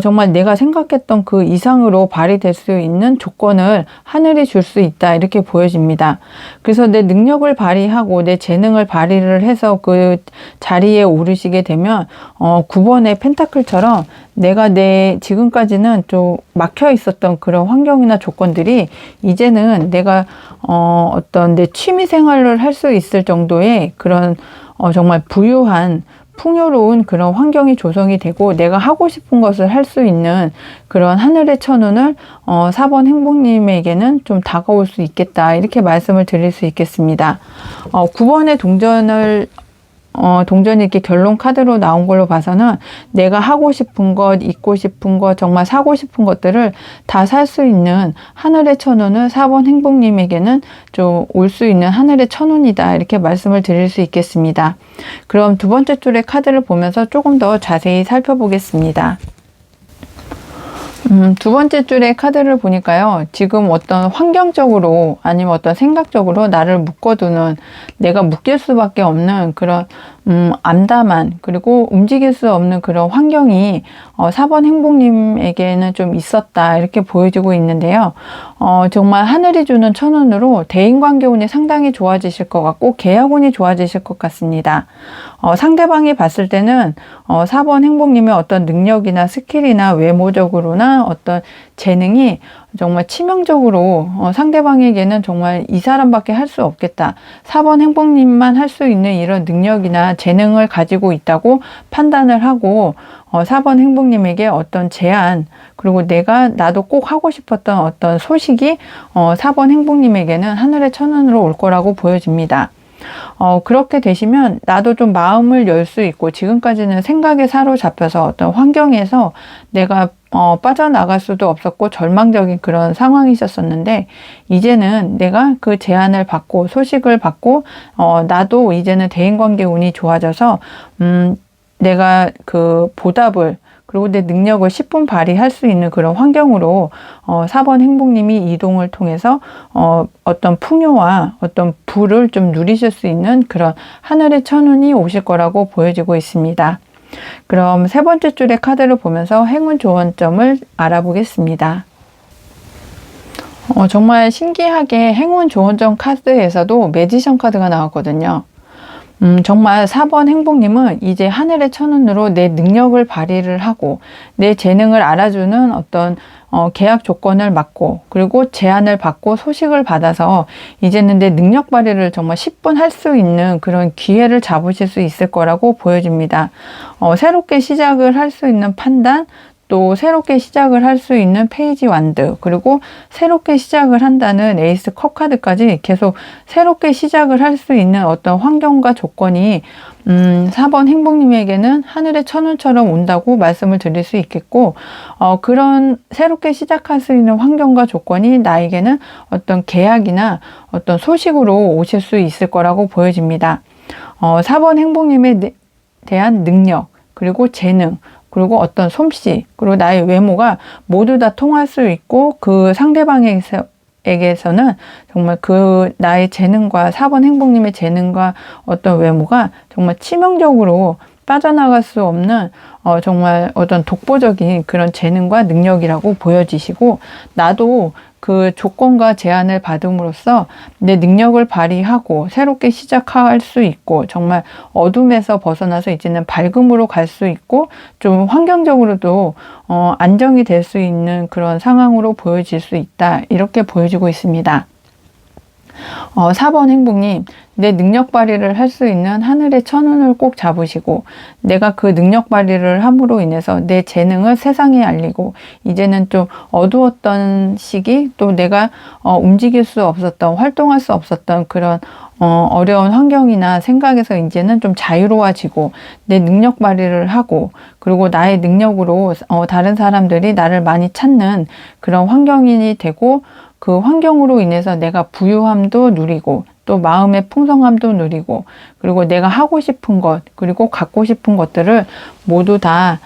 정말 내가 생각했던 그 이상으로 발휘될 수 있는 조건을 하늘이 줄 수 있다, 이렇게 보여집니다. 그래서 내 능력을 발휘하고 내 재능을 발휘를 해서 그 자리에 오르시게 되면 9번의 펜타클처럼 내가 지금까지는 좀 막혀 있었던 그런 환경이나 조건들이 이제는 내가 어떤 내 취미 생활을 할 수 있을 정도의 그런 정말 부유한 풍요로운 그런 환경이 조성이 되고, 내가 하고 싶은 것을 할 수 있는 그런 하늘의 천운을 4번 행복님에게는 좀 다가올 수 있겠다, 이렇게 말씀을 드릴 수 있겠습니다. 9번의 동전이 이렇게 결론 카드로 나온 걸로 봐서는 내가 하고 싶은 것, 입고 싶은 것, 정말 사고 싶은 것들을 다 살 수 있는 하늘의 천운을 4번 행복님에게는 좀 올 수 있는 하늘의 천운이다, 이렇게 말씀을 드릴 수 있겠습니다. 그럼 두 번째 줄의 카드를 보면서 조금 더 자세히 살펴보겠습니다. 두 번째 줄의 카드를 보니까요, 지금 어떤 환경적으로 아니면 어떤 생각적으로 나를 묶어두는, 내가 묶일 수밖에 없는 그런 암담한, 그리고 움직일 수 없는 그런 환경이 4번 행복님에게는 좀 있었다, 이렇게 보여지고 있는데요. 정말 하늘이 주는 천운으로 대인관계 운이 상당히 좋아지실 것 같고, 계약운이 좋아지실 것 같습니다. 상대방이 봤을 때는 4번 행복님의 어떤 능력이나 스킬이나 외모적으로나 어떤 재능이 정말 치명적으로 상대방에게는 정말 이 사람밖에 할 수 없겠다. 4번 행복님만 할 수 있는 이런 능력이나 재능을 가지고 있다고 판단을 하고 4번 행복님에게 어떤 제안, 그리고 나도 꼭 하고 싶었던 어떤 소식이 4번 행복님에게는 하늘의 천운으로 올 거라고 보여집니다. 그렇게 되시면 나도 좀 마음을 열 수 있고, 지금까지는 생각에 사로잡혀서 어떤 환경에서 내가 빠져나갈 수도 없었고 절망적인 그런 상황이 있었었는데, 이제는 내가 그 제안을 받고 소식을 받고 나도 이제는 대인관계 운이 좋아져서 내가 그 보답을, 그리고 내 능력을 10분 발휘할 수 있는 그런 환경으로 4번 행복님이 이동을 통해서 어떤 풍요와 어떤 부를 좀 누리실 수 있는 그런 하늘의 천운이 오실 거라고 보여지고 있습니다. 그럼 세 번째 줄의 카드를 보면서 행운 조언점을 알아보겠습니다. 정말 신기하게 행운 조언점 카드에서도 매지션 카드가 나왔거든요. 정말 4번 행복님은 이제 하늘의 천운으로 내 능력을 발휘를 하고 내 재능을 알아주는 어떤 계약 조건을 맞고, 그리고 제안을 받고 소식을 받아서 이제는 내 능력 발휘를 정말 10분 할 수 있는 그런 기회를 잡으실 수 있을 거라고 보여집니다. 새롭게 시작을 할 수 있는 판단, 또 새롭게 시작을 할 수 있는 페이지 완드, 그리고 새롭게 시작을 한다는 에이스 컵 카드까지 계속 새롭게 시작을 할 수 있는 어떤 환경과 조건이 4번 행복님에게는 하늘의 천운처럼 온다고 말씀을 드릴 수 있겠고, 그런 새롭게 시작할 수 있는 환경과 조건이 나에게는 어떤 계약이나 어떤 소식으로 오실 수 있을 거라고 보여집니다. 4번 행복님에 대한 능력, 그리고 재능, 그리고 어떤 솜씨, 그리고 나의 외모가 모두 다 통할 수 있고, 그 상대방에게서는 정말 그 나의 재능과 4번 행복님의 재능과 어떤 외모가 정말 치명적으로 빠져나갈 수 없는 정말 어떤 독보적인 그런 재능과 능력이라고 보여지시고, 나도 그 조건과 제안을 받음으로써 내 능력을 발휘하고 새롭게 시작할 수 있고, 정말 어둠에서 벗어나서 이제는 밝음으로 갈 수 있고, 좀 환경적으로도 안정이 될 수 있는 그런 상황으로 보여질 수 있다, 이렇게 보여지고 있습니다. 4번 행복님, 내 능력 발휘를 할 수 있는 하늘의 천운을 꼭 잡으시고, 내가 그 능력 발휘를 함으로 인해서 내 재능을 세상에 알리고, 이제는 좀 어두웠던 시기, 또 내가 움직일 수 없었던, 활동할 수 없었던 그런 어려운 환경이나 생각에서 이제는 좀 자유로워지고, 내 능력 발휘를 하고, 그리고 나의 능력으로 다른 사람들이 나를 많이 찾는 그런 환경이 되고, 그 환경으로 인해서 내가 부유함도 누리고, 또 마음의 풍성함도 누리고, 그리고 내가 하고 싶은 것, 그리고 갖고 싶은 것들을 모두 다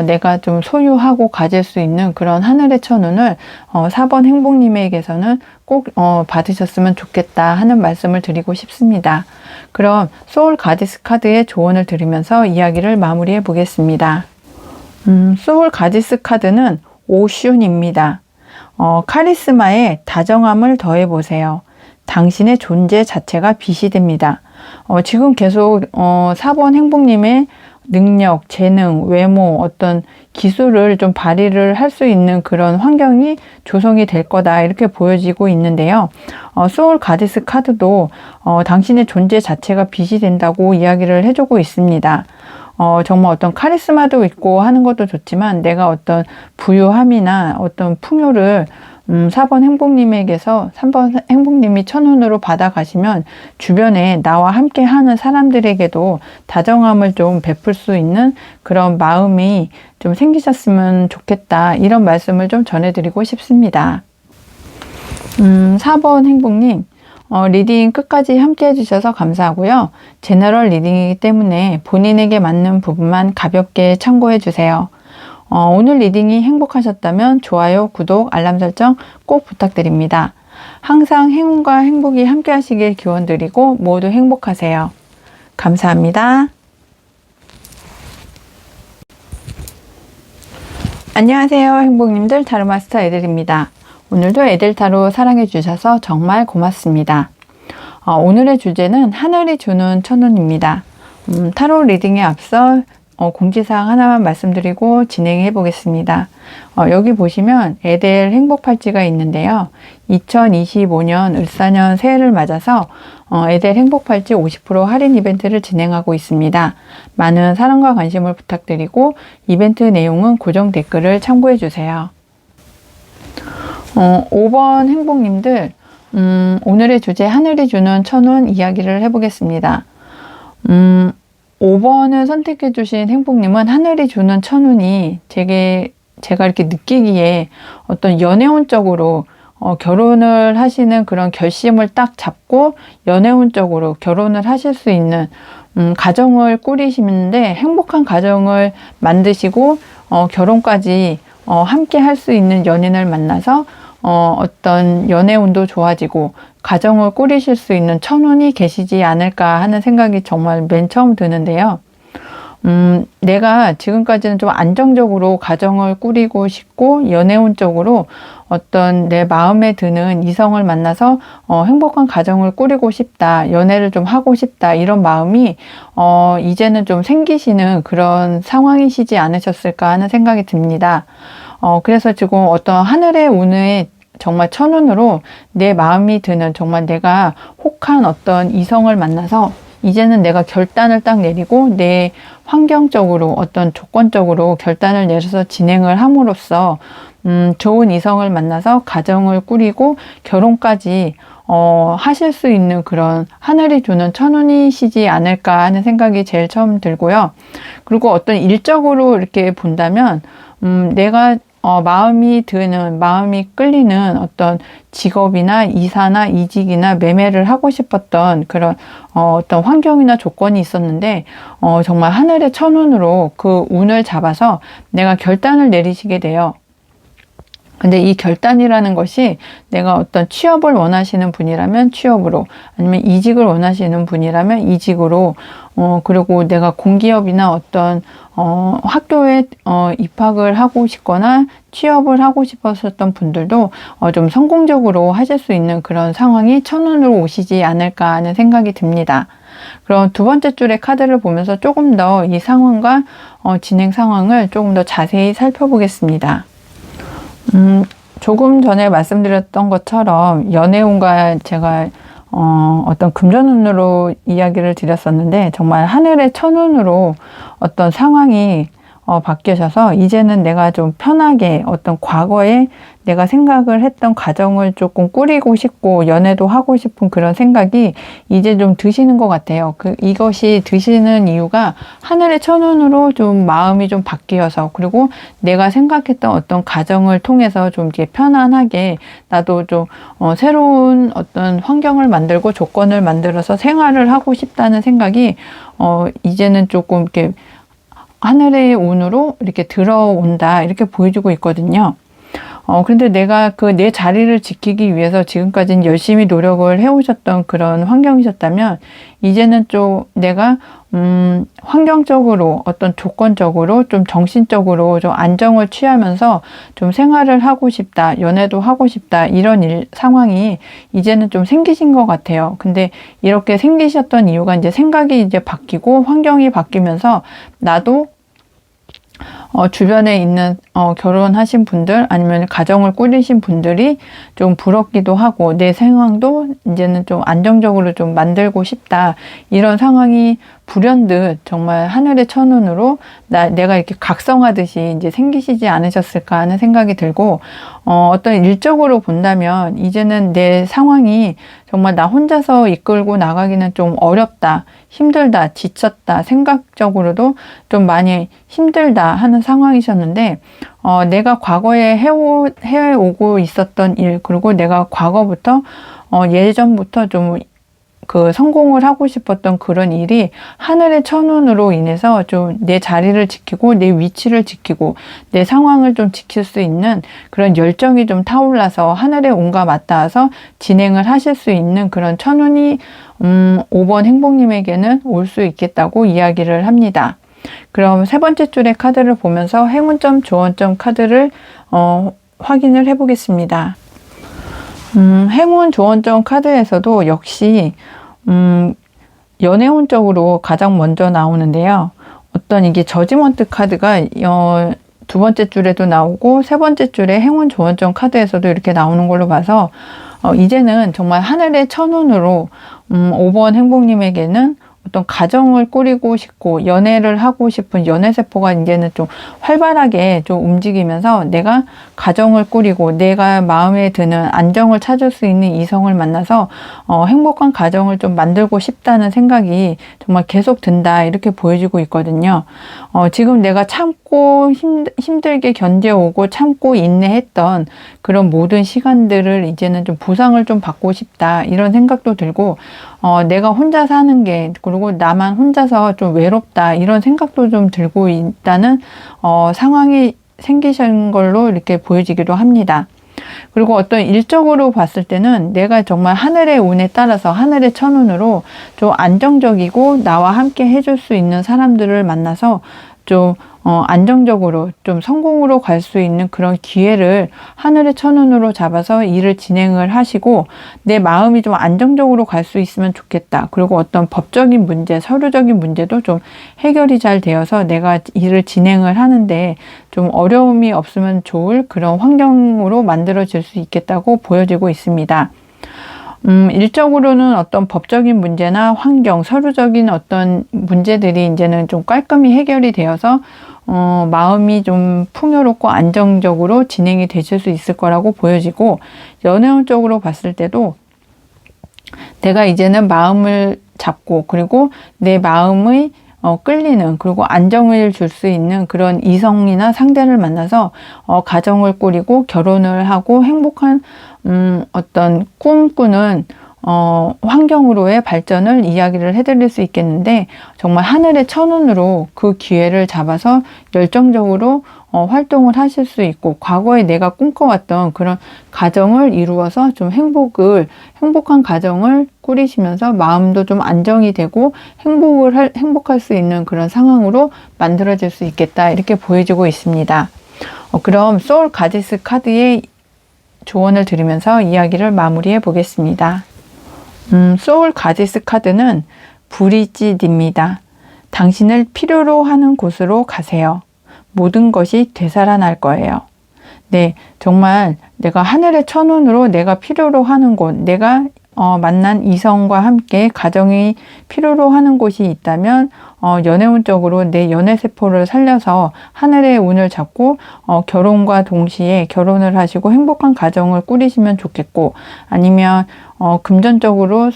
내가 좀 소유하고 가질 수 있는 그런 하늘의 천운을 4번 행복님에게서는 꼭 받으셨으면 좋겠다 하는 말씀을 드리고 싶습니다. 그럼 소울 가디스 카드의 조언을 드리면서 이야기를 마무리해 보겠습니다. 소울 가디스 카드는 오슌입니다. 카리스마에 다정함을 더해보세요. 당신의 존재 자체가 빛이 됩니다. 지금 계속 4번 행복님의 능력, 재능, 외모, 어떤 기술을 좀 발휘를 할 수 있는 그런 환경이 조성이 될 거다, 이렇게 보여지고 있는데요. 소울 가디스 카드도 당신의 존재 자체가 빛이 된다고 이야기를 해주고 있습니다. 정말 어떤 카리스마도 있고 하는 것도 좋지만, 내가 어떤 부유함이나 어떤 풍요를 4번 행복님에게서 3번 행복님이 천운으로 받아가시면 주변에 나와 함께 하는 사람들에게도 다정함을 좀 베풀 수 있는 그런 마음이 좀 생기셨으면 좋겠다, 이런 말씀을 좀 전해드리고 싶습니다. 4번 행복님, 리딩 끝까지 함께 해주셔서 감사하고요. 제너럴 리딩이기 때문에 본인에게 맞는 부분만 가볍게 참고해 주세요. 오늘 리딩이 행복하셨다면 좋아요, 구독, 알람 설정 꼭 부탁드립니다. 항상 행운과 행복이 함께 하시길 기원드리고 모두 행복하세요. 감사합니다. 안녕하세요, 행복님들. 타로마스터 에델입니다. 오늘도 에델타로 사랑해 주셔서 정말 고맙습니다. 오늘의 주제는 하늘이 주는 천운입니다. 타로 리딩에 앞서 공지사항 하나만 말씀드리고 진행해 보겠습니다. 여기 보시면 에델 행복팔찌가 있는데요. 2025년 을사년 새해를 맞아서 에델 행복팔찌 50% 할인 이벤트를 진행하고 있습니다. 많은 사랑과 관심을 부탁드리고 이벤트 내용은 고정 댓글을 참고해 주세요. 5번 행복님들, 오늘의 주제 하늘이 주는 천운 이야기를 해보겠습니다. 5번을 선택해 주신 행복님은 하늘이 주는 천운이 제가 이렇게 느끼기에 어떤 연애운적으로 결혼을 하시는 그런 결심을 딱 잡고 연애운적으로 결혼을 하실 수 있는 가정을 꾸리시는데 행복한 가정을 만드시고 결혼까지 함께 할 수 있는 연인을 만나서 어떤 연애운도 좋아지고 가정을 꾸리실 수 있는 천운이 계시지 않을까 하는 생각이 정말 맨 처음 드는데요. 내가 지금까지는 좀 안정적으로 가정을 꾸리고 싶고 연애운적으로 어떤 내 마음에 드는 이성을 만나서 행복한 가정을 꾸리고 싶다, 연애를 좀 하고 싶다, 이런 마음이 이제는 좀 생기시는 그런 상황이시지 않으셨을까 하는 생각이 듭니다. 그래서 지금 어떤 하늘의 운에 정말 천운으로 내 마음이 드는 정말 내가 혹한 어떤 이성을 만나서 이제는 내가 결단을 딱 내리고 내 환경적으로 어떤 조건적으로 결단을 내려서 진행을 함으로써 좋은 이성을 만나서 가정을 꾸리고 결혼까지 하실 수 있는 그런 하늘이 주는 천운이시지 않을까 하는 생각이 제일 처음 들고요. 그리고 어떤 일적으로 이렇게 본다면 내가 마음이 끌리는 어떤 직업이나 이사나 이직이나 매매를 하고 싶었던 그런 어떤 환경이나 조건이 있었는데 정말 하늘의 천운으로 그 운을 잡아서 내가 결단을 내리시게 돼요. 근데 이 결단이라는 것이 내가 어떤 취업을 원하시는 분이라면 취업으로, 아니면 이직을 원하시는 분이라면 이직으로, 그리고 내가 공기업이나 어떤 학교에 입학을 하고 싶거나 취업을 하고 싶었던 분들도 좀 성공적으로 하실 수 있는 그런 상황이 천운으로 오시지 않을까 하는 생각이 듭니다. 그럼 두 번째 줄의 카드를 보면서 조금 더 이 상황과 진행 상황을 조금 더 자세히 살펴보겠습니다. 조금 전에 말씀드렸던 것처럼 연애운과 제가 어떤 금전운으로 이야기를 드렸었는데 정말 하늘의 천운으로 어떤 상황이 바뀌셔서 이제는 내가 좀 편하게 어떤 과거에 내가 생각을 했던 가정을 조금 꾸리고 싶고 연애도 하고 싶은 그런 생각이 이제 좀 드시는 것 같아요. 이것이 드시는 이유가 하늘의 천운으로 좀 마음이 좀 바뀌어서, 그리고 내가 생각했던 어떤 가정을 통해서 좀 이렇게 편안하게 나도 좀 새로운 어떤 환경을 만들고 조건을 만들어서 생활을 하고 싶다는 생각이 이제는 조금 이렇게 하늘의 운으로 이렇게 들어온다, 이렇게 보여주고 있거든요. 근데 내가 내 자리를 지키기 위해서 지금까지는 열심히 노력을 해오셨던 그런 환경이셨다면 이제는 좀 내가 환경적으로 어떤 조건적으로 좀 정신적으로 좀 안정을 취하면서 좀 생활을 하고 싶다, 연애도 하고 싶다, 이런 상황이 이제는 좀 생기신 것 같아요. 근데 이렇게 생기셨던 이유가 이제 생각이 이제 바뀌고 환경이 바뀌면서 나도 주변에 있는 결혼하신 분들 아니면 가정을 꾸리신 분들이 좀 부럽기도 하고 내 상황도 이제는 좀 안정적으로 좀 만들고 싶다, 이런 상황이 불현듯 정말 하늘의 천운으로 내가 이렇게 각성하듯이 이제 생기시지 않으셨을까 하는 생각이 들고, 어떤 일적으로 본다면 이제는 내 상황이 정말 나 혼자서 이끌고 나가기는 좀 어렵다, 힘들다, 지쳤다, 생각적으로도 좀 많이 힘들다 하는 상황이셨는데 내가 과거에 해오고 있었던 일, 그리고 내가 과거부터 예전부터 좀 성공을 하고 싶었던 그런 일이 하늘의 천운으로 인해서 좀 내 자리를 지키고 내 위치를 지키고 내 상황을 좀 지킬 수 있는 그런 열정이 좀 타올라서 하늘의 운과 맞닿아서 진행을 하실 수 있는 그런 천운이 5번 행복님에게는 올 수 있겠다고 이야기를 합니다. 그럼 세 번째 줄의 카드를 보면서 행운점, 조언점 카드를 확인을 해보겠습니다. 행운, 조언점 카드에서도 역시 연애운적으로 가장 먼저 나오는데요. 어떤 이게 저지먼트 카드가 두 번째 줄에도 나오고 세 번째 줄에 행운 조언점 카드에서도 이렇게 나오는 걸로 봐서 이제는 정말 하늘의 천운으로 5번 행복님에게는 어떤 가정을 꾸리고 싶고 연애를 하고 싶은 연애세포가 이제는 좀 활발하게 좀 움직이면서 내가 가정을 꾸리고 내가 마음에 드는 안정을 찾을 수 있는 이성을 만나서 행복한 가정을 좀 만들고 싶다는 생각이 정말 계속 든다, 이렇게 보여지고 있거든요. 지금 내가 참고 힘들게 견뎌오고 참고 인내했던 그런 모든 시간들을 이제는 좀 보상을 좀 받고 싶다, 이런 생각도 들고 내가 혼자 사는 게, 그리고 나만 혼자서 좀 외롭다, 이런 생각도 좀 들고 있다는 상황이 생기신 걸로 이렇게 보여지기도 합니다. 그리고 어떤 일적으로 봤을 때는 내가 정말 하늘의 운에 따라서 하늘의 천운으로 좀 안정적이고 나와 함께 해줄 수 있는 사람들을 만나서 좀 안정적으로 좀 성공으로 갈 수 있는 그런 기회를 하늘의 천운으로 잡아서 일을 진행을 하시고 내 마음이 좀 안정적으로 갈 수 있으면 좋겠다. 그리고 어떤 법적인 문제, 서류적인 문제도 좀 해결이 잘 되어서 내가 일을 진행을 하는데 좀 어려움이 없으면 좋을 그런 환경으로 만들어질 수 있겠다고 보여지고 있습니다. 일적으로는 어떤 법적인 문제나 환경, 서류적인 어떤 문제들이 이제는 좀 깔끔히 해결이 되어서 마음이 좀 풍요롭고 안정적으로 진행이 되실 수 있을 거라고 보여지고, 연애운 쪽으로 봤을 때도 내가 이제는 마음을 잡고 그리고 내 마음의 끌리는, 그리고 안정을 줄 수 있는 그런 이성이나 상대를 만나서 가정을 꾸리고 결혼을 하고 행복한 어떤 꿈꾸는 환경으로의 발전을 이야기를 해드릴 수 있겠는데, 정말 하늘의 천운으로 그 기회를 잡아서 열정적으로 활동을 하실 수 있고, 과거에 내가 꿈꿔왔던 그런 가정을 이루어서 좀 행복한 가정을 꾸리시면서 마음도 좀 안정이 되고 행복할 수 있는 그런 상황으로 만들어질 수 있겠다, 이렇게 보여지고 있습니다. 그럼 소울 가디스 카드의 조언을 드리면서 이야기를 마무리해 보겠습니다. 소울 가디스 카드는 브리짓입니다. 당신을 필요로 하는 곳으로 가세요. 모든 것이 되살아날 거예요. 네, 정말 내가 하늘의 천운으로 내가 필요로 하는 곳, 내가 만난 이성과 함께 가정이 필요로 하는 곳이 있다면 연애운 쪽으로 내 연애세포를 살려서 하늘의 운을 잡고 결혼과 동시에 결혼을 하시고 행복한 가정을 꾸리시면 좋겠고, 아니면 금전적으로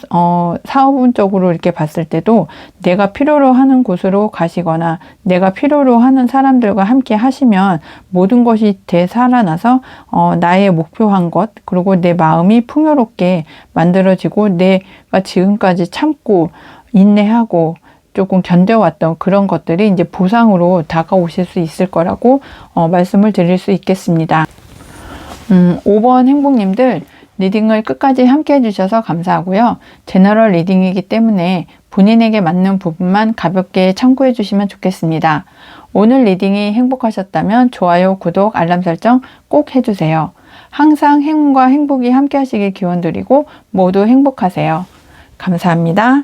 사업운 쪽으로 이렇게 봤을 때도 내가 필요로 하는 곳으로 가시거나 내가 필요로 하는 사람들과 함께 하시면 모든 것이 되살아나서 나의 목표한 것, 그리고 내 마음이 풍요롭게 만들어지고 내가 지금까지 참고 인내하고 조금 견뎌왔던 그런 것들이 이제 보상으로 다가오실 수 있을 거라고 말씀을 드릴 수 있겠습니다. 5번 행복님들, 리딩을 끝까지 함께 해주셔서 감사하고요. 제너럴 리딩이기 때문에 본인에게 맞는 부분만 가볍게 참고해 주시면 좋겠습니다. 오늘 리딩이 행복하셨다면 좋아요, 구독, 알람 설정 꼭 해주세요. 항상 행운과 행복이 함께 하시길 기원드리고 모두 행복하세요. 감사합니다.